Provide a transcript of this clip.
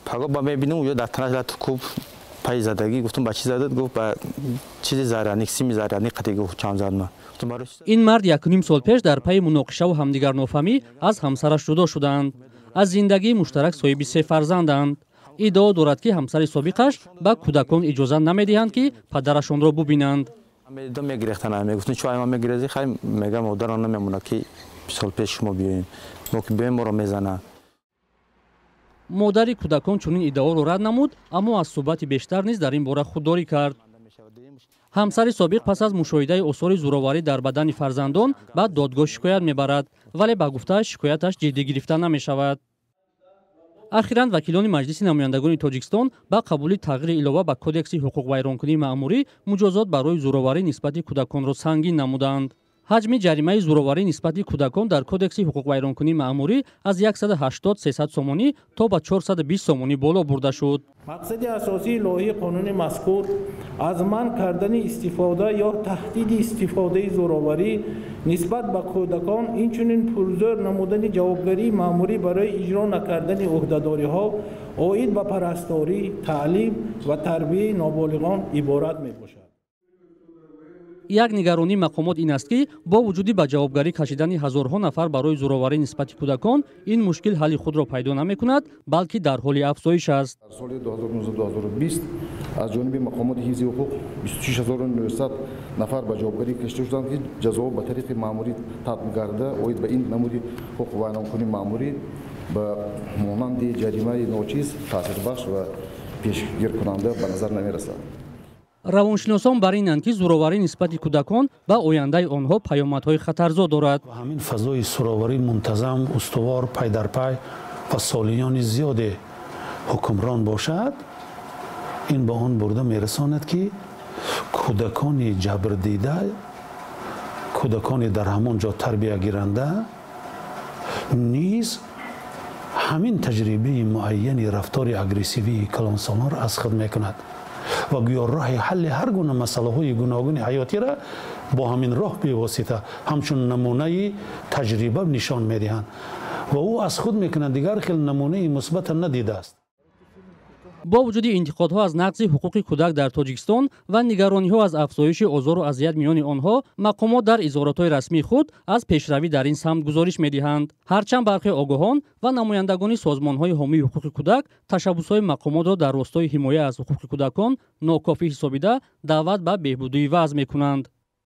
پگاه با میبینم یا در تنش لات خوب پای زدگی گفتم با چی زدت گفت با چیز زرانی سیم زرانی قطعی گفت چند زد ما. این مرد 1.5 سال پیش در پی مناقشه و همدیگر نافهمی از همسرش جدا شدند. از زندگی مشترک صاحب 3 فرزندند. ادعا دارد که همسر سابقش به کودکان اجازه نمیدهند که پدرشان را ببینند. دو میگرفتن میگفتن چای ما میگیری خیلی میگم مادر نمیمونه که سال پیش شما بیاین ما که بیاین ما رو میزنه. مادر کودکان چنین ادعا را رد نمود اما از صحبت بیشتر نیز در این باره خودداری کرد. همسر سابق پس از مشاهده آثار زورآوری در بدن فرزندان به دادگاه شکایت میبرد ولی به گفته شکایتش جدی گرفته نمیشود. اخیراً وکیلان مجلس نمایندگان تاجیکستان با قبول تغییر علاوه به کودکس حقوق ویرانکنی مأموری مجازات برای زورآوری نسبت کودکان را سنگین نمودند. حجم جریمه زورآوری نسبت کودکان در کودکس حقوق ویرانکنی مأموری از 180-300 سومانی تا به 420 سومانی بالا برده شد. مقصد اساسی لایحه قانون مذکور از منع کردن استفاده یا تهدید استفاده زورآوری نسبت به کودکان اینچنین پرزور نمودن جوابداری مأموری برای اجرا نکردن عهدهداری‌ها عاید به پرستاری، تعلیم و تربیت نابالغان عبارت میباشد. یک نگرانی مقامات این است که با وجودی به جوابگری کشیدن هزارها نفر برای زورآوری نسبت کودکان این مشکل حل خود را پیدا نمی‌کند بلکه در حال افزایش است. در سال 2019-2020 از جانب مقامات حفظ حقوق 26900 نفر به جوابگری کشیده شدند که جزا به طریق مأموری تطبیق گردیده عاید به این نمود حقوق ویرانکنی مأموری به مانند جریمه ناچیز تاثیربخش و پیشگیر کننده به نظر نمی‌رسد. روانشناسان بر اینند که زورآوری نسبت کودکان به آینده آنها پیامدهای خطرزا دارد. همین فضای زورآوری منتظم استوار پای در پای و سالیان زیاد حکمران باشد این به آن برده میرساند که کودکان جبر دیده کودکان در همان جا تربیت گیرنده نیز همین تجربه معین رفتار اگریسیوی کلانسالان را از خود میکند و گویا راه حل هر گونه مسئله های گوناگون حیاتی را با همین راه به واسطه همچون نمونه تجربه نشان میدهند و او از خود میکنه دیگر خیلی نمونه مثبت ندیده است. با وجود انتقادها از نقض حقوق کودک در تاجیکستان و نگرانی‌ها از افزایش آزار و اذیت میان آنها، مقامات در اظهارات رسمی خود از پیشروی در این سمت گزارش می‌دهند. هرچند برخی آگاهان و نمایندگان سازمان‌های حامی حقوق کودک تشبس‌های مقامات را در راستای حمایت از حقوق کودکان ناکافی حسابیده دعوت به بهبودی وضع می‌کنند.